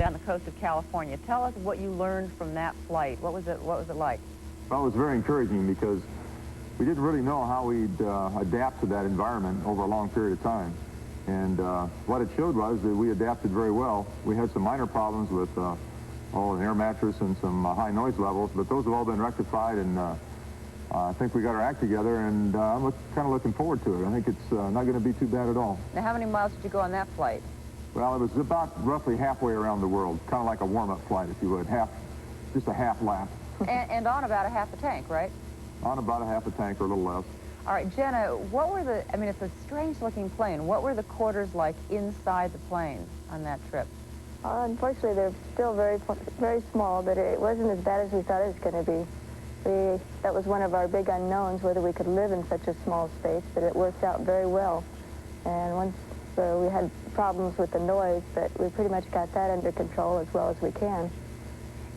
on the coast of California. Tell us what you learned from that flight. What was it like? Well, it was very encouraging because we didn't really know how we'd adapt to that environment over a long period of time. And what it showed was that we adapted very well. We had some minor problems with an air mattress and some high noise levels, but those have all been rectified, and I think we got our act together, and I'm kind of looking forward to it. I think it's not going to be too bad at all. Now, how many miles did you go on that flight? Well, it was about roughly halfway around the world, kind of like a warm-up flight, if you would, just a half lap. and on about a half a tank, right? On about a half a tank or a little less. All right, Jeana, what were I mean, it's a strange-looking plane. What were the quarters like inside the plane on that trip? Unfortunately, they're still very small, but it wasn't as bad as we thought it was going to be. That was one of our big unknowns, whether we could live in such a small space, but it worked out very well. And once we had problems with the noise, but we pretty much got that under control as well as we can.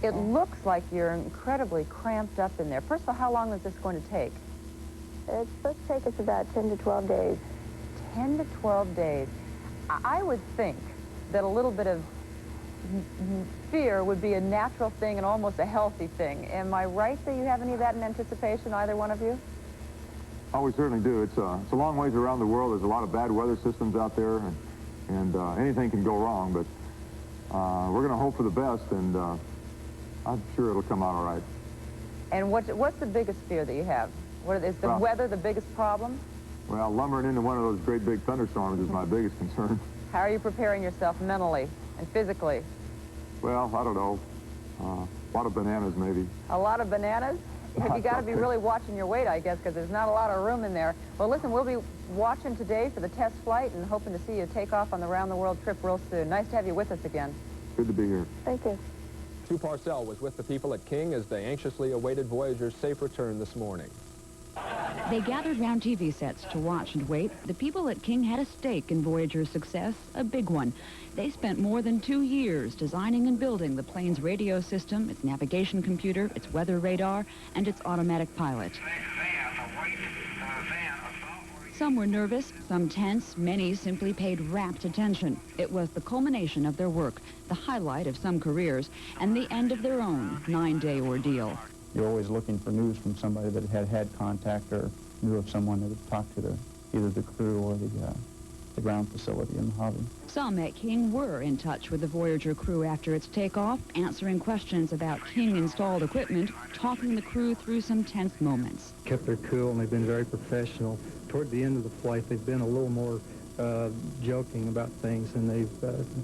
It looks like you're incredibly cramped up in there. First of all, how long is this going to take? It's supposed to take us about 10 to 12 days. 10 to 12 days. I would think that a little bit of fear would be a natural thing and almost a healthy thing. Am I right that you have any of that in anticipation, either one of you? Oh, we certainly do. It's a long ways around the world. There's a lot of bad weather systems out there, and anything can go wrong, but we're going to hope for the best, and I'm sure it'll come out all right. And what's the biggest fear that you have? Is the weather the biggest problem? Well, lumbering into one of those great big thunderstorms is my biggest concern. How are you preparing yourself mentally and physically? Well, I don't know. A lot of bananas, maybe. A lot of bananas? You got to be really watching your weight, I guess, because there's not a lot of room in there. Well, listen, we'll be watching today for the test flight and hoping to see you take off on the round-the-world trip real soon. Nice to have you with us again. Good to be here. Thank you. Sue Parcell was with the people at King as they anxiously awaited Voyager's safe return this morning. They gathered round TV sets to watch and wait. The people at King had a stake in Voyager's success, a big one. They spent more than 2 years designing and building the plane's radio system, its navigation computer, its weather radar, and its automatic pilot. Some were nervous, some tense, many simply paid rapt attention. It was the culmination of their work, the highlight of some careers, and the end of their own 9-day ordeal. You're always looking for news from somebody that had contact or knew of someone that had talked to either the crew or the ground facility in the hobby. Some at King were in touch with the Voyager crew after its takeoff, answering questions about King-installed equipment, talking the crew through some tense moments. Kept their cool, and they've been very professional. Toward the end of the flight, they've been a little more joking about things, and they've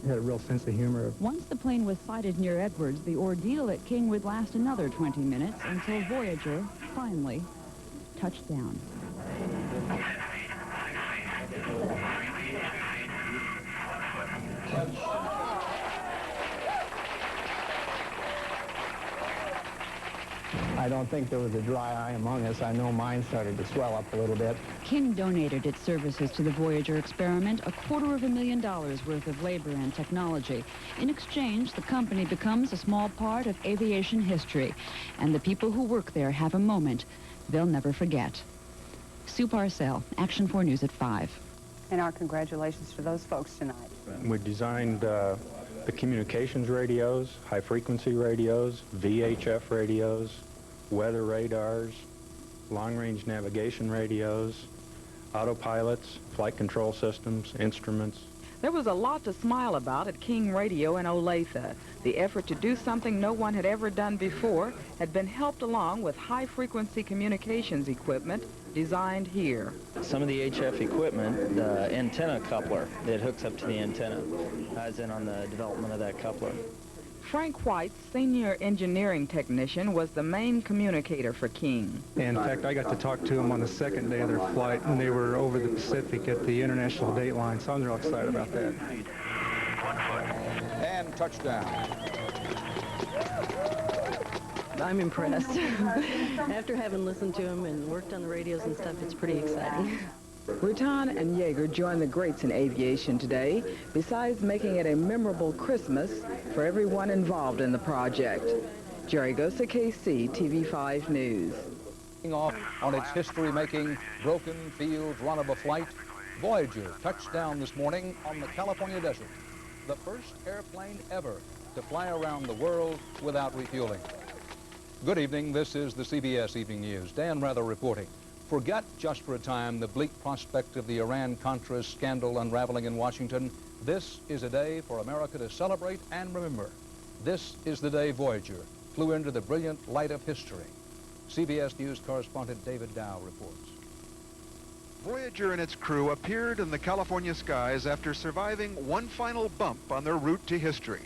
had a real sense of humor. Once the plane was sighted near Edwards, the ordeal at King would last another 20 minutes until Voyager finally touched down. I don't think there was a dry eye among us. I know mine started to swell up a little bit. King donated its services to the Voyager experiment, $250,000 worth of labor and technology. In exchange, the company becomes a small part of aviation history, and the people who work there have a moment they'll never forget. Sue Parcell, Action 4 News at 5. And our congratulations to those folks tonight. We designed the communications radios, high-frequency radios, VHF radios, weather radars, long-range navigation radios, autopilots, flight control systems, instruments. There was a lot to smile about at King Radio in Olathe. The effort to do something no one had ever done before had been helped along with high-frequency communications equipment designed here. Some of the HF equipment, the antenna coupler that hooks up to the antenna, is in on the development of that coupler. Frank White, senior engineering technician, was the main communicator for King. And in fact, I got to talk to them on the second day of their flight when they were over the Pacific at the International Dateline, so I'm real excited about that. And touchdown. I'm impressed. After having listened to them and worked on the radios and stuff, it's pretty exciting. Rutan and Yeager joined the greats in aviation today, besides making it a memorable Christmas for everyone involved in the project. Jerry Gosa, KC, TV5 News. Off on its history-making broken fields run of a flight, Voyager touched down this morning on the California desert, the first airplane ever to fly around the world without refueling. Good evening, this is the CBS Evening News. Dan Rather reporting. Forget just for a time the bleak prospect of the Iran-Contra scandal unraveling in Washington. This is a day for America to celebrate and remember. This is the day Voyager flew into the brilliant light of history. CBS News correspondent David Dow reports. Voyager and its crew appeared in the California skies after surviving one final bump on their route to history.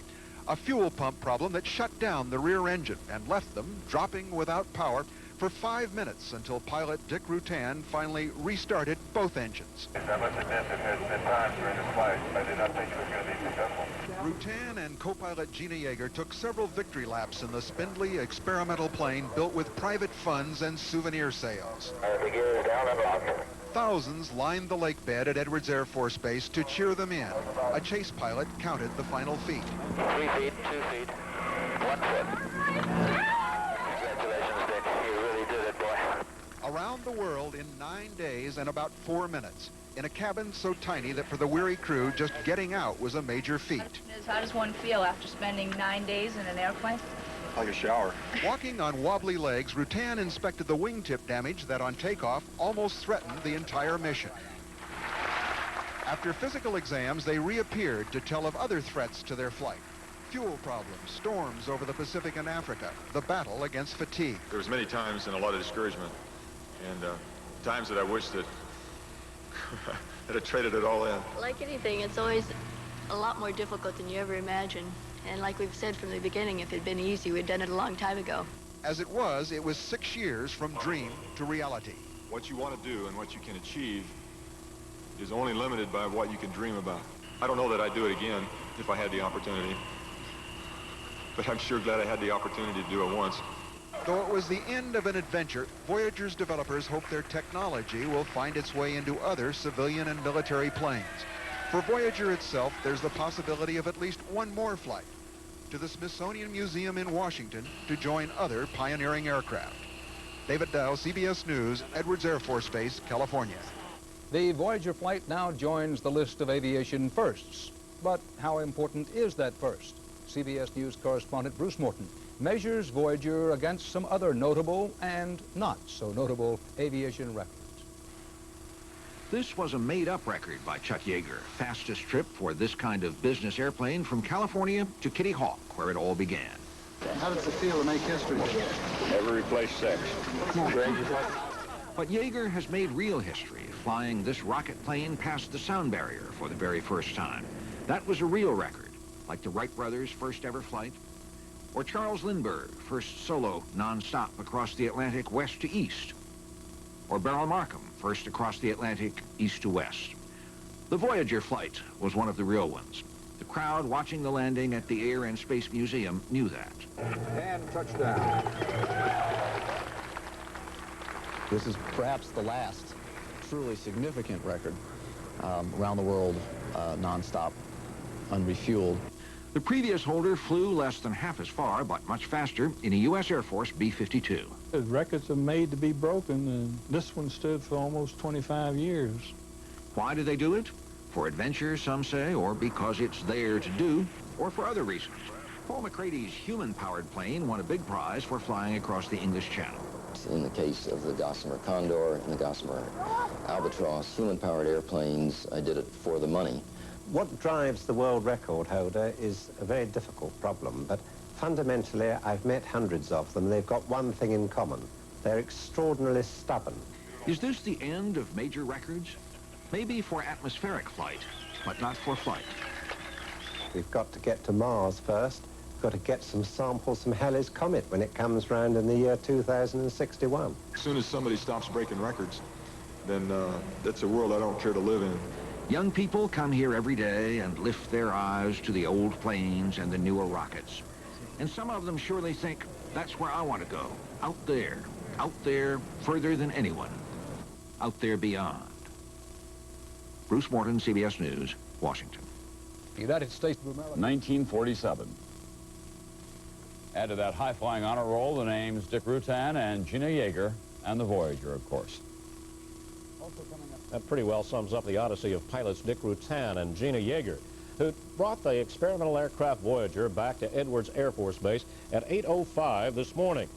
A fuel pump problem that shut down the rear engine and left them dropping without power for 5 minutes until pilot Dick Rutan finally restarted both engines. I must admit it has been times during this flight I did not think it was going to be successful. Rutan and co-pilot Jeana Yeager took several victory laps in the spindly experimental plane built with private funds and souvenir sales. The gear is down and locked. Thousands lined the lake bed at Edwards Air Force Base to cheer them in. A chase pilot counted the final feet. 3 feet, 2 feet, 1 foot. Congratulations, Dick. You really did it, boy. Around the world in 9 days and about 4 minutes. In a cabin so tiny that for the weary crew, just getting out was a major feat. How does one feel after spending 9 days in an airplane? Like a shower. Walking on wobbly legs, Rutan inspected the wingtip damage that on takeoff almost threatened the entire mission. After physical exams, they reappeared to tell of other threats to their flight. Fuel problems, storms over the Pacific and Africa, the battle against fatigue. There was many times and a lot of discouragement, and times that I wish that that I traded it all in. Like anything, it's always a lot more difficult than you ever imagined. And like we've said from the beginning, if it had been easy, we'd done it a long time ago. As it was 6 years from dream to reality. What you want to do and what you can achieve is only limited by what you can dream about. I don't know that I'd do it again if I had the opportunity, but I'm sure glad I had the opportunity to do it once. Though it was the end of an adventure, Voyager's developers hope their technology will find its way into other civilian and military planes. For Voyager itself, there's the possibility of at least one more flight to the Smithsonian Museum in Washington to join other pioneering aircraft. David Dow, CBS News, Edwards Air Force Base, California. The Voyager flight now joins the list of aviation firsts. But how important is that first? CBS News correspondent Bruce Morton measures Voyager against some other notable and not so notable aviation records. This was a made-up record by Chuck Yeager, fastest trip for this kind of business airplane from California to Kitty Hawk, where it all began. How does it feel to make history? Never replace sex. Come on, Greg. But Yeager has made real history, flying this rocket plane past the sound barrier for the very first time. That was a real record, like the Wright brothers' first ever flight, or Charles Lindbergh, first solo non-stop across the Atlantic west to east, or Beryl Markham, first across the Atlantic east to west. The Voyager flight was one of the real ones. The crowd watching the landing at the Air and Space Museum knew that. And touchdown. This is perhaps the last truly significant record around the world, non-stop, unrefueled. The previous holder flew less than half as far, but much faster, in a U.S. Air Force B-52. The records are made to be broken, and this one stood for almost 25 years. Why do they do it? For adventure, some say, or because it's there to do, or for other reasons. Paul McCrady's human-powered plane won a big prize for flying across the English Channel. In the case of the Gossamer Condor and the Gossamer Albatross, human-powered airplanes, I did it for the money. What drives the world record holder is a very difficult problem, but fundamentally I've met hundreds of them. They've got one thing in common. They're extraordinarily stubborn. Is this the end of major records? Maybe for atmospheric flight, but not for flight. We've got to get to Mars first. We've got to get some samples from Halley's Comet when it comes round in the year 2061. As soon as somebody stops breaking records, then that's a world I don't care to live in. Young people come here every day and lift their eyes to the old planes and the newer rockets. And some of them surely think, that's where I want to go. Out there, further than anyone. Out there beyond. Bruce Morton, CBS News, Washington. United States of America. 1947. Add to that high-flying honor roll the names Dick Rutan and Jeana Yeager, and the Voyager, of course. That pretty well sums up the odyssey of pilots Dick Rutan and Jeana Yeager. who brought the experimental aircraft Voyager back to Edwards Air Force Base at 8:05 this morning.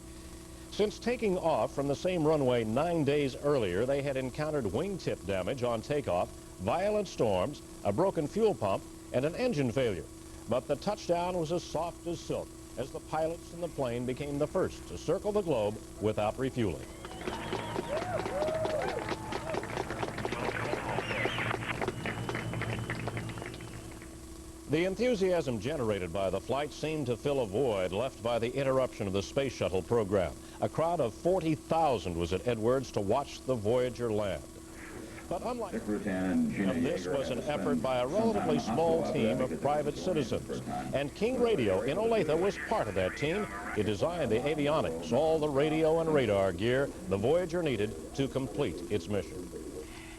Since taking off from the same runway 9 days earlier, they had encountered wingtip damage on takeoff, violent storms, a broken fuel pump, and an engine failure. But the touchdown was as soft as silk, as the pilots in the plane became the first to circle the globe without refueling. The enthusiasm generated by the flight seemed to fill a void left by the interruption of the space shuttle program. A crowd of 40,000 was at Edwards to watch the Voyager land. But unlike this was an effort by a relatively small team of private citizens. And King Radio in Olathe was part of that team. It designed the avionics, all the radio and radar gear the Voyager needed to complete its mission.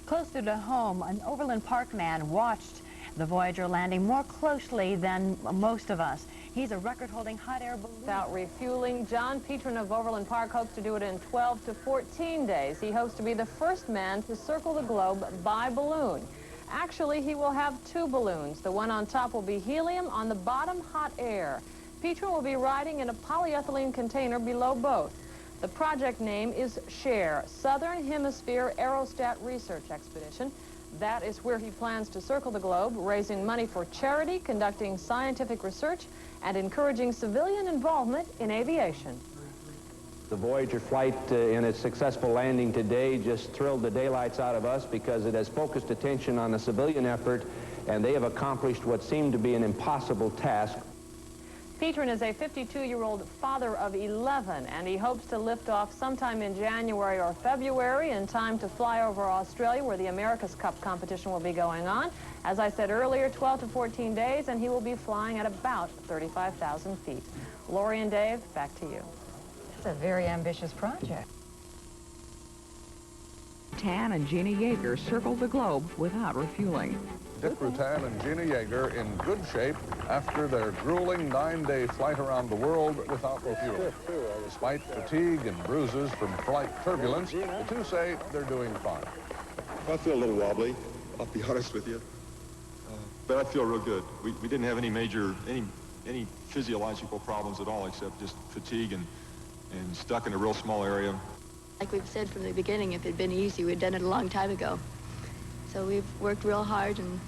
Closer to home, an Overland Park man watched the Voyager landing more closely than most of us. He's a record-holding hot air balloon. Without refueling, John Petron of Overland Park hopes to do it in 12 to 14 days. He hopes to be the first man to circle the globe by balloon. Actually, he will have two balloons. The one on top will be helium, on the bottom, hot air. Petron will be riding in a polyethylene container below both. The project name is SHARE, Southern Hemisphere Aerostat Research Expedition. That is where he plans to circle the globe, raising money for charity, conducting scientific research, and encouraging civilian involvement in aviation. The Voyager flight and its successful landing today just thrilled the daylights out of us because it has focused attention on a civilian effort, and they have accomplished what seemed to be an impossible task. Petron is a 52-year-old father of 11, and he hopes to lift off sometime in January or February in time to fly over Australia, where the America's Cup competition will be going on. As I said earlier, 12 to 14 days, and he will be flying at about 35,000 feet. Lori and Dave, back to you. It's a very ambitious project. Rutan and Jeana Yeager circled the globe without refueling. Dick Rutan and Jeana Yeager in good shape after their grueling 9-day flight around the world without refueling. Despite fatigue and bruises from flight turbulence, the two say they're doing fine. I feel a little wobbly, I'll be honest with you. But I feel real good. We didn't have any major, any physiological problems at all, except just fatigue and stuck in a real small area. Like we've said from the beginning, if it had been easy, we'd done it a long time ago. So we've worked real hard, and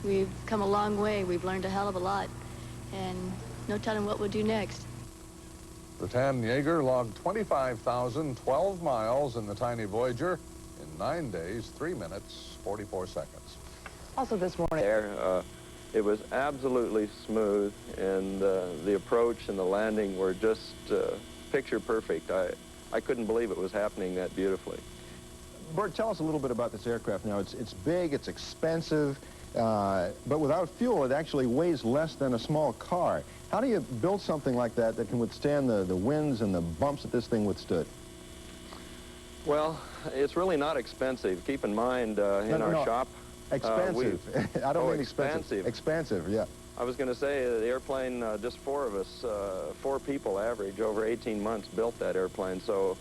we've come a long way. We've learned a hell of a lot, and no telling what we'll do next. Rutan and Yeager logged 25,012 miles in the tiny Voyager in 9 days, 3 minutes, 44 seconds. Also this morning, it was absolutely smooth, and the approach and the landing were just picture perfect. I couldn't believe it was happening that beautifully. Bert, tell us a little bit about this aircraft now. It's big, it's expensive, but without fuel, it actually weighs less than a small car. How do you build something like that that can withstand the winds and the bumps that this thing withstood? Well, it's really not expensive. Keep in mind, in our shop... Expensive. I don't mean expensive. Expansive, yeah. I was going to say the airplane, just 4 of us, 4 people average, over 18 months built that airplane. So,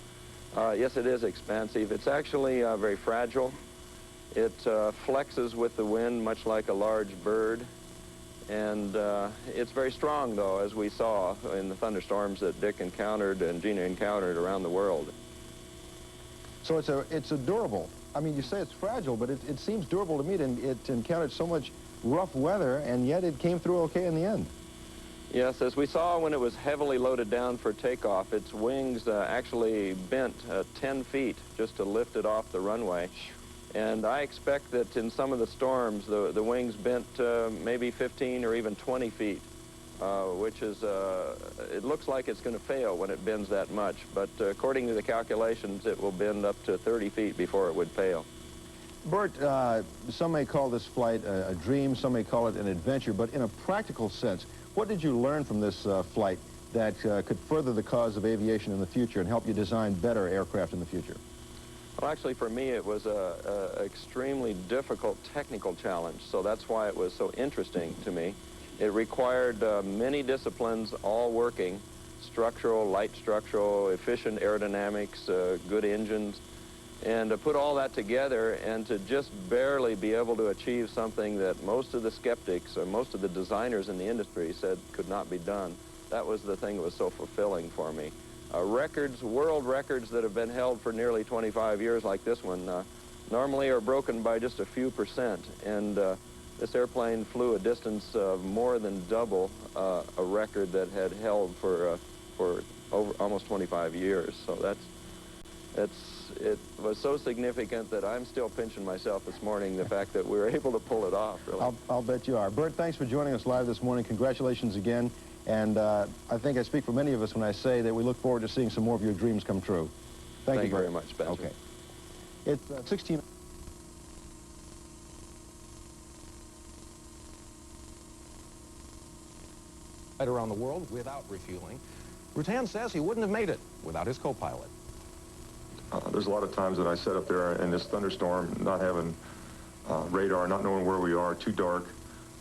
yes, it is expansive. It's actually very fragile. It flexes with the wind much like a large bird. And it's very strong, though, as we saw in the thunderstorms that Dick encountered and Jeana encountered around the world. So it's a durable. I mean, you say it's fragile, but it seems durable to me. It encountered so much rough weather, and yet it came through okay in the end. Yes, as we saw when it was heavily loaded down for takeoff, its wings actually bent 10 feet just to lift it off the runway. And I expect that in some of the storms, the wings bent maybe 15 or even 20 feet, which is, it looks like it's going to fail when it bends that much. But according to the calculations, it will bend up to 30 feet before it would fail. Bert, some may call this flight a dream, some may call it an adventure, but in a practical sense, what did you learn from this flight that could further the cause of aviation in the future and help you design better aircraft in the future? Well, actually, for me, it was an extremely difficult technical challenge, so that's why it was so interesting to me. It required many disciplines all working: structural, light structural, efficient aerodynamics, good engines. And to put all that together and to just barely be able to achieve something that most of the skeptics or most of the designers in the industry said could not be done, that was the thing that was so fulfilling for me. Records, world records that have been held for nearly 25 years like this one, normally are broken by just a few %. And this airplane flew a distance of more than double a record that had held for over almost 25 years. So it was so significant that I'm still pinching myself this morning, the fact that we were able to pull it off, really. I'll bet you are. Bert, thanks for joining us live this morning. Congratulations again. And I think I speak for many of us when I say that we look forward to seeing some more of your dreams come true. Thank you very much, Spencer. Okay. It's 16... around the world without refueling. Rutan says he wouldn't have made it without his co-pilot. There's a lot of times that I sit up there in this thunderstorm, not having radar, not knowing where we are, too dark,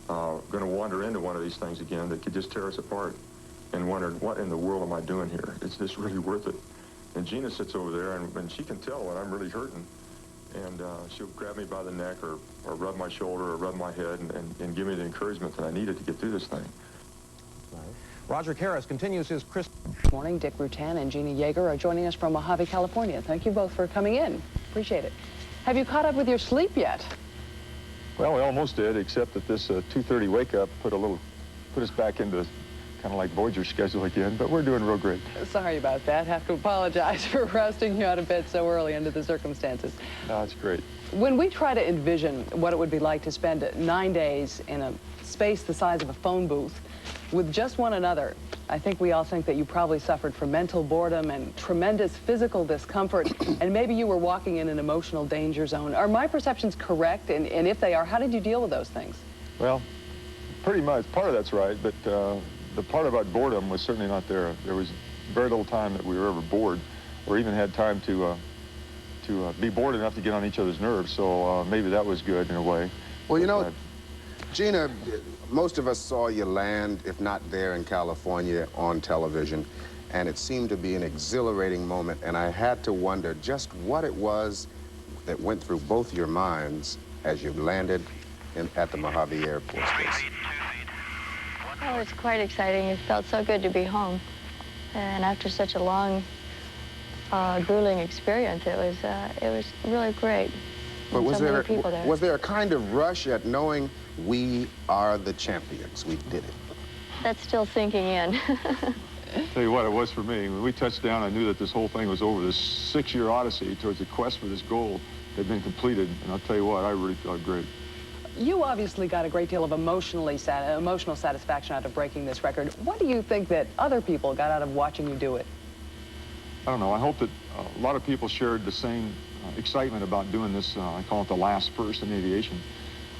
going to wander into one of these things again that could just tear us apart, and wondering, what in the world am I doing here? Is this really worth it? And Jeana sits over there, and she can tell when I'm really hurting, and she'll grab me by the neck or rub my shoulder or rub my head and give me the encouragement that I needed to get through this thing. Roger Karras continues his This morning. Dick Rutan and Jeana Yeager are joining us from Mojave, California. Thank you both for coming in. Appreciate it. Have you caught up with your sleep yet? Well, we almost did, except that this 2:30 wake-up put us back into kind of like Voyager schedule again, but we're doing real great. Sorry about that. Have to apologize for rousting you out of bed so early under the circumstances. No, it's great. When we try to envision what it would be like to spend 9 days in a space the size of a phone booth with just one another, I think we all think that you probably suffered from mental boredom and tremendous physical discomfort, and maybe you were walking in an emotional danger zone. Are my perceptions correct? And if they are, how did you deal with those things? Well, pretty much. Part of that's right, but the part about boredom was certainly not there. There was very little time that we were ever bored, or even had time to be bored enough to get on each other's nerves. So maybe that was good in a way. Well, you know, Jeana, most of us saw you land, if not there in California, on television, and it seemed to be an exhilarating moment, and I had to wonder just what it was that went through both your minds as you landed at the Mojave Air Force Base. Oh, it's quite exciting. It felt so good to be home. And after such a long, grueling experience, it was really great. But was there a kind of rush at knowing we are the champions? We did it. That's still sinking in. Tell you what, it was for me. When we touched down, I knew that this whole thing was over. This 6-year odyssey towards the quest for this goal had been completed. And I'll tell you what, I really felt great. You obviously got a great deal of emotional satisfaction out of breaking this record. What do you think that other people got out of watching you do it? I don't know. I hope that a lot of people shared the same excitement about doing this. I call it the last first in aviation.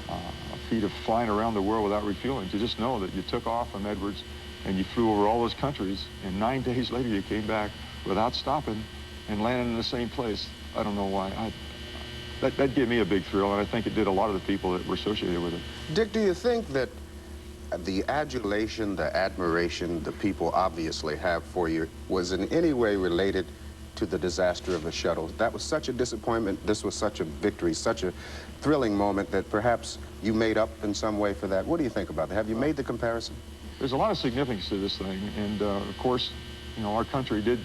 A feat of flying around the world without refueling. To just know that you took off from Edwards and you flew over all those countries, and 9 days later you came back without stopping and landed in the same place. I don't know why. That gave me a big thrill, and I think it did a lot of the people that were associated with it. Dick, do you think that the adulation, the admiration the people obviously have for you was in any way related to the disaster of the shuttle? That was such a disappointment. This was such a victory, such a thrilling moment that perhaps you made up in some way for that. What do you think about that? Have you made the comparison? There's a lot of significance to this thing, and of course, you know, our country did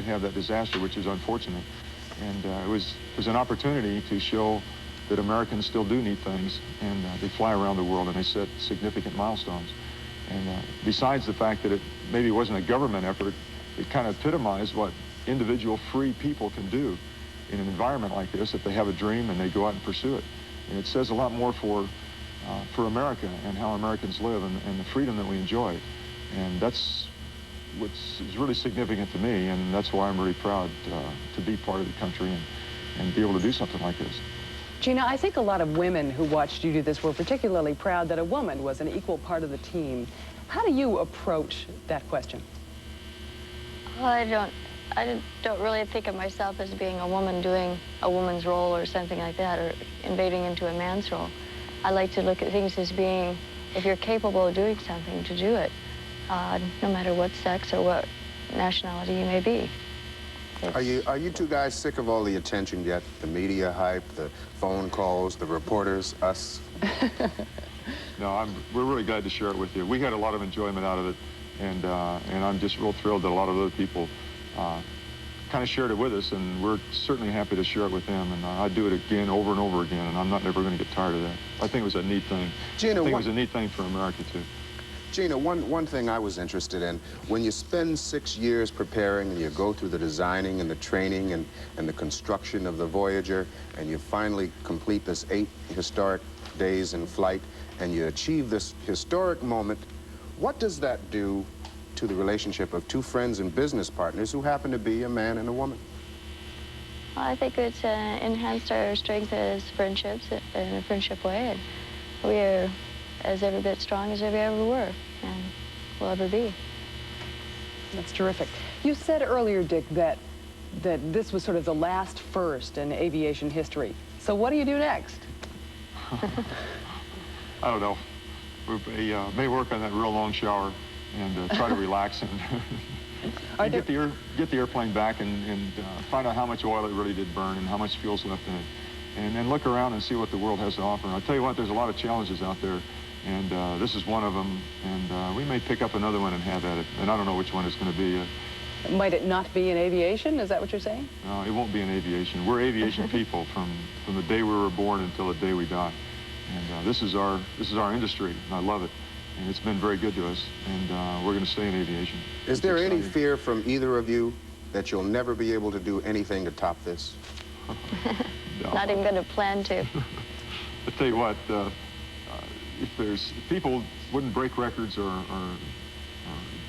have that disaster, which is unfortunate. And it was an opportunity to show that Americans still do neat things, and they fly around the world and they set significant milestones. And besides the fact that it maybe wasn't a government effort, it kind of epitomized what individual free people can do in an environment like this if they have a dream and they go out and pursue it. And it says a lot more for America and how Americans live and the freedom that we enjoy. And that's what's really significant to me, and that's why I'm really proud to be part of the country and be able to do something like this. Jeana, I think a lot of women who watched you do this were particularly proud that a woman was an equal part of the team. How do you approach that question? Well, I don't really think of myself as being a woman doing a woman's role or something like that, or invading into a man's role. I like to look at things as being, if you're capable of doing something, to do it, no matter what sex or what nationality you may be. Are you two guys sick of all the attention yet? The media hype, the phone calls, the reporters, us? No, we're really glad to share it with you. We had a lot of enjoyment out of it, and I'm just real thrilled that a lot of other people kind of shared it with us, and we're certainly happy to share it with them, and I'd do it again over and over again, and I'm not ever going to get tired of that. I think it was a neat thing. Jeana, I think it was a neat thing for America, too. Jeana, one thing I was interested in, when you spend 6 years preparing and you go through the designing and the training and the construction of the Voyager, and you finally complete this 8 historic days in flight, and you achieve this historic moment, what does that do to the relationship of two friends and business partners who happen to be a man and a woman? Well, I think it's enhanced our strength as friendships in a friendship way, and we're as every bit strong as we ever were, and will ever be. That's terrific. You said earlier, Dick, that this was sort of the last first in aviation history. So what do you do next? I don't know. We may work on that real long shower and try to relax and get the airplane back and find out how much oil it really did burn and how much fuel's left in it. And then look around and see what the world has to offer. And I'll tell you what, there's a lot of challenges out there, and this is one of them. And we may pick up another one and have at it. And I don't know which one it's going to be. Might it not be in aviation? Is that what you're saying? No, it won't be in aviation. We're aviation people from the day we were born until the day we die. And this is our industry, and I love it. And it's been very good to us, and we're going to stay in aviation. Is there any fear from either of you that you'll never be able to do anything to top this? No. Not even going to plan to. I tell you what, if people wouldn't break records or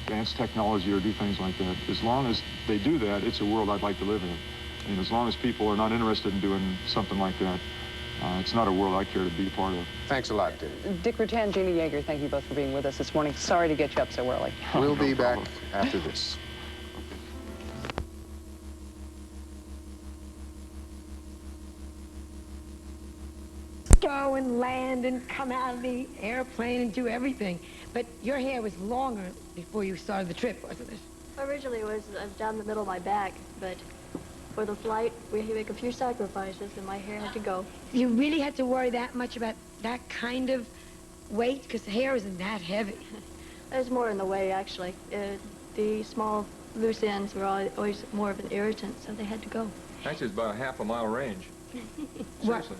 advance technology or do things like that, as long as they do that, it's a world I'd like to live in. And as long as people are not interested in doing something like that, it's not a world I care to be a part of. Thanks a lot, Dick. Dick Rutan, Jeana Yeager, thank you both for being with us this morning. Sorry to get you up so early. We'll be back after this. Go and land and come out of the airplane and do everything. But your hair was longer before you started the trip, wasn't it? Originally it was down the middle of my back, but for the flight, we had to make a few sacrifices, and my hair had to go. You really had to worry that much about that kind of weight? Because the hair isn't that heavy. There's more in the way, actually. The small loose ends were always more of an irritant, so they had to go. Actually, it's about a half a mile range. What? Seriously.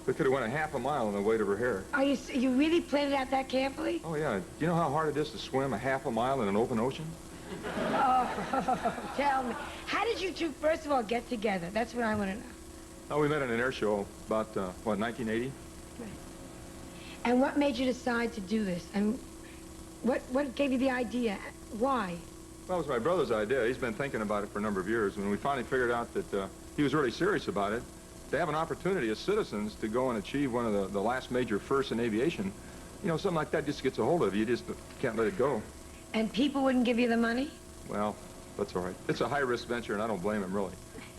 We could have went a half a mile in the weight of her hair. Are you really planned it out that carefully? Oh, yeah. Do you know how hard it is to swim a half a mile in an open ocean? Oh, tell me. How did you two, first of all, get together? That's what I want to know. Oh, we met at an air show about, what, 1980? Right. And what made you decide to do this? And what gave you the idea? Why? Well, it was my brother's idea. He's been thinking about it for a number of years. When we finally figured out that he was really serious about it, to have an opportunity as citizens to go and achieve one of the last major firsts in aviation, you know, something like that just gets a hold of you. You just can't let it go. And people wouldn't give you the money? Well, that's all right. It's a high-risk venture, and I don't blame them, really.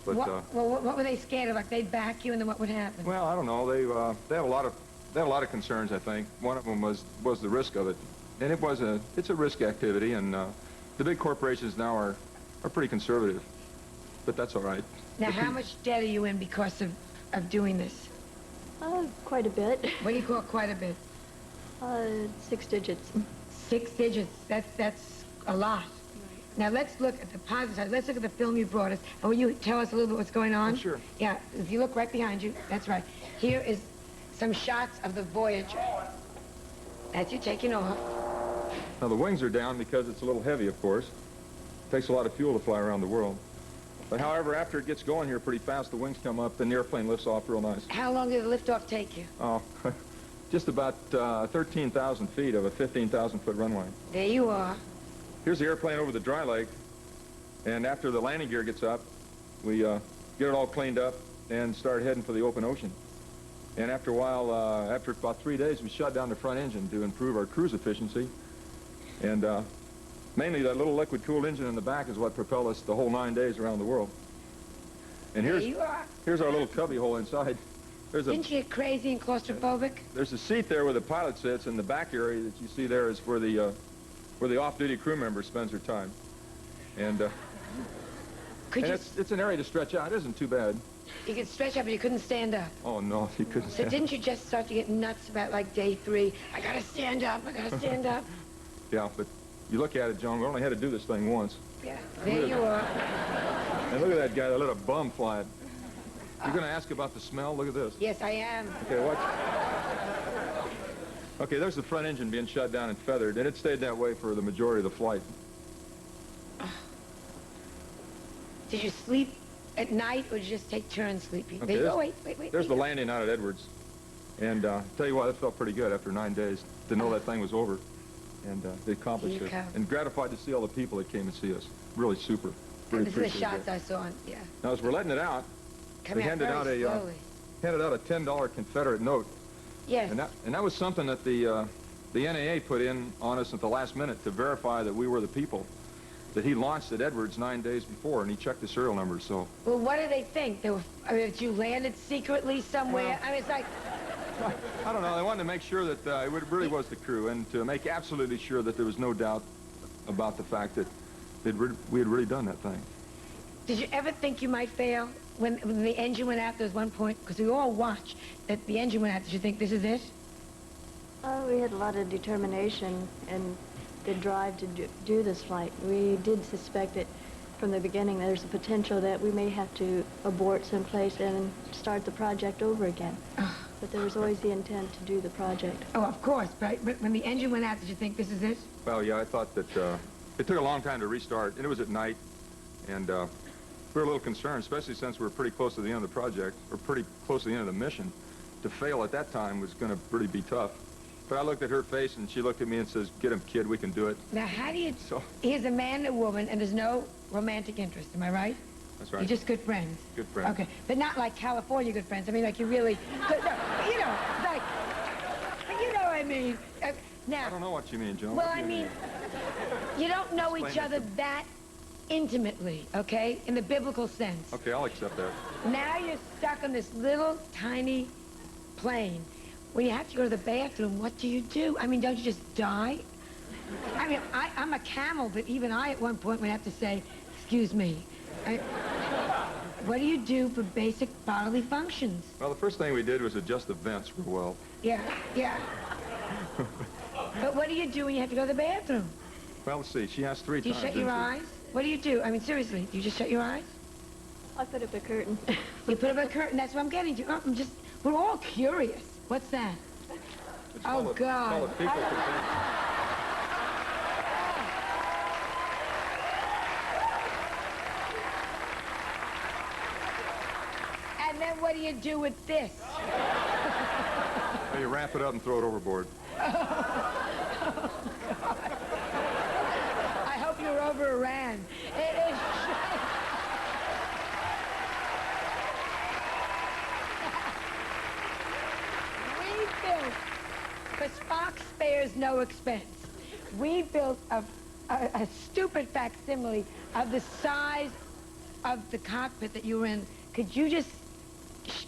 But what were they scared of? Like they'd back you, and then what would happen? Well, I don't know. They have a lot of concerns, I think. One of them was the risk of it, and it's a risk activity, and the big corporations now are pretty conservative. But that's all right. Now, how much debt are you in because of doing this? Quite a bit. What do you call quite a bit? 6 digits. 6 digits. That's a lot. Right. Now, let's look at the positive side. Let's look at the film you brought us. And will you tell us a little bit what's going on? Oh, sure. Yeah, if you look right behind you, that's right. Here is some shots of the Voyager. That's you taking off. Now, the wings are down because it's a little heavy, of course. It takes a lot of fuel to fly around the world. But however, after it gets going here pretty fast, the wings come up, and the airplane lifts off real nice. How long did the liftoff take you? Oh, just about 13,000 feet of a 15,000-foot runway. There you are. Here's the airplane over the dry lake, and after the landing gear gets up, we get it all cleaned up and start heading for the open ocean. And after a while, after about 3 days, we shut down the front engine to improve our cruise efficiency. And mainly that little liquid-cooled engine in the back is what propelled us the whole 9 days around the world. And here's our little cubby hole inside. Didn't you get crazy and claustrophobic? There's a seat there where the pilot sits, and the back area that you see there is where the off-duty crew member spends her time. And Could you... It's an area to stretch out. It isn't too bad. You could stretch up, but you couldn't stand up. Oh, no, you couldn't So stand didn't you just start to get nuts about, like, day 3? I gotta stand up, I gotta stand up. Yeah, but you look at it, Joan, we only had to do this thing once. Yeah, there you are. And look at that guy that let a bum fly it. You're going to ask about the smell? Look at this. Yes, I am. Okay, watch. Okay, there's the front engine being shut down and feathered, and it stayed that way for the majority of the flight. Did you sleep at night, or did you just take turns sleeping? Okay, Oh, wait. There's the landing out at Edwards. And tell you what, it felt pretty good after 9 days to know that thing was over. And they accomplished it. And gratified to see all the people that came and see us. Really super. Really This is the appreciate shots that. I saw on, yeah. Now, as we're letting it out, they handed out a $10 Confederate note. Yes. And that was something that the NAA put in on us at the last minute to verify that we were the people that he launched at Edwards 9 days before, and he checked the serial numbers, so... Well, what do they think? They were, I mean, that you landed secretly somewhere? Well, I mean, it's like... I don't know. They wanted to make sure that it really was the crew, and to make absolutely sure that there was no doubt about the fact that we had really done that thing. Did you ever think you might fail? When the engine went out, there was one point, because we all watched, that the engine went out. Did you think, this is it? We had a lot of determination and the drive to do this flight. We did suspect that from the beginning there's a potential that we may have to abort someplace and start the project over again. But there was always the intent to do the project. Oh, of course, but when the engine went out, did you think, this is it? Well, yeah, I thought that it took a long time to restart, and it was at night, and we were a little concerned, especially since we were pretty close to the end of the project, or pretty close to the end of the mission. To fail at that time was going to really be tough. But I looked at her face, and she looked at me and says, "Get him, kid, we can do it." Now, how do you... Here's a man and a woman, and there's no romantic interest, am I right? That's right. You're just good friends. Good friends. Okay, but not like California good friends. I mean, like you really... Good, no, you know, like... You know what I mean. Now... I don't know what you mean, Joan. Well, I mean, you don't know each other that intimately, okay? In the biblical sense. Okay, I'll accept that. Now you're stuck on this little, tiny plane. When you have to go to the bathroom, what do you do? I mean, don't you just die? I mean, I'm a camel, but even I at one point would have to say, "Excuse me." What do you do for basic bodily functions? Well, the first thing we did was adjust the vents real well. Yeah. But what do you do when you have to go to the bathroom? Well, let's see. She asked 3 Do you times. shut your eyes? What do you do? I mean, seriously, do you just shut your eyes? I put up a curtain. You put up a curtain, that's what I'm getting to. We're all curious. What's that? Oh, God. And then what do you do with this? Well, you wrap it up and throw it overboard. Oh, God. I hope you're over Iran. It is... Because Spock spares no expense. We built a stupid facsimile of the size of the cockpit that you were in. Could you just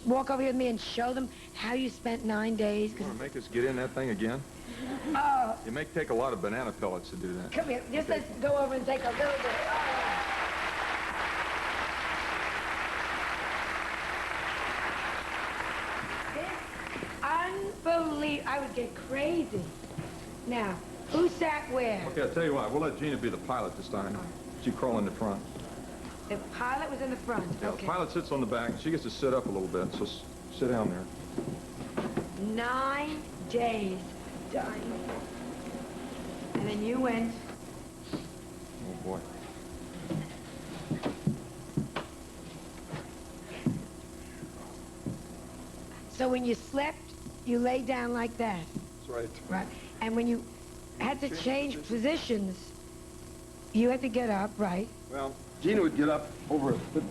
walk over here with me and show them how you spent 9 days? You want to make us get in that thing again? Oh. It may take a lot of banana pellets to do that. Come here. Just let's go over and take a little bit. Unbelievable. I would get crazy. Now, who sat where? Okay, I'll tell you what. We'll let Jeana be the pilot this time. She crawl in the front. The pilot was in the front. Yeah, Okay. the pilot sits on the back. She gets to sit up a little bit, so sit down there. 9 days done. And then you went. Oh, boy. So when you slept, you lay down like that. That's right. Right. And when you had to change positions, you had to get up, right? Well, Jeana would get up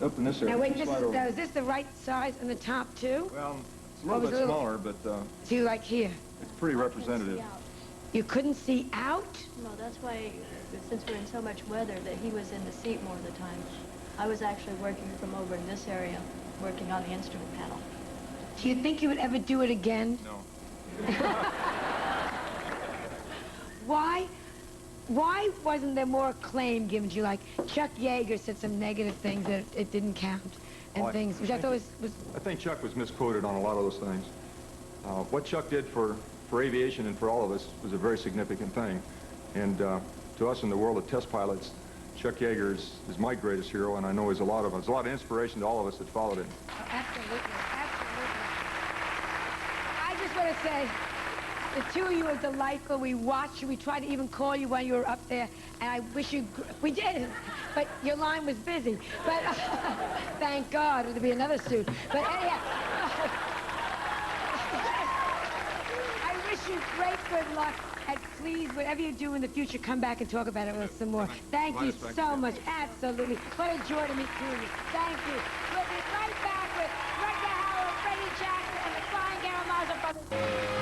up in this area. Now wait, Slide is this the right size on the top too? Well, it's a little bit smaller, but See, like here. It's pretty representative. You couldn't see out? No, that's why, since we're in so much weather, that he was in the seat more of the time. I was actually working from over in this area, working on the instrument panel. Do you think you would ever do it again? No. Why why wasn't there more acclaim given to you? Like Chuck Yeager said some negative things that it didn't count and things, which I thought was... I think Chuck was misquoted on a lot of those things. What Chuck did for aviation and for all of us was a very significant thing. And to us in the world of test pilots, Chuck Yeager is my greatest hero, and I know he's a lot of us. A lot of inspiration to all of us that followed him. Oh, absolutely, absolutely. I just want to say, the two of you are delightful. We watched you. We tried to even call you when you were up there, and I wish you... We did, but your line was busy. But thank God, there'll be another suit. But anyhow, I wish you great good luck, and please, whatever you do in the future, come back and talk about it with us some more. Thank you so much. Absolutely. What a joy to meet two of you. Thank you. We'll be right back with Rutger Hauer, Freddie Jackson, and the Flying Garamaza Brothers.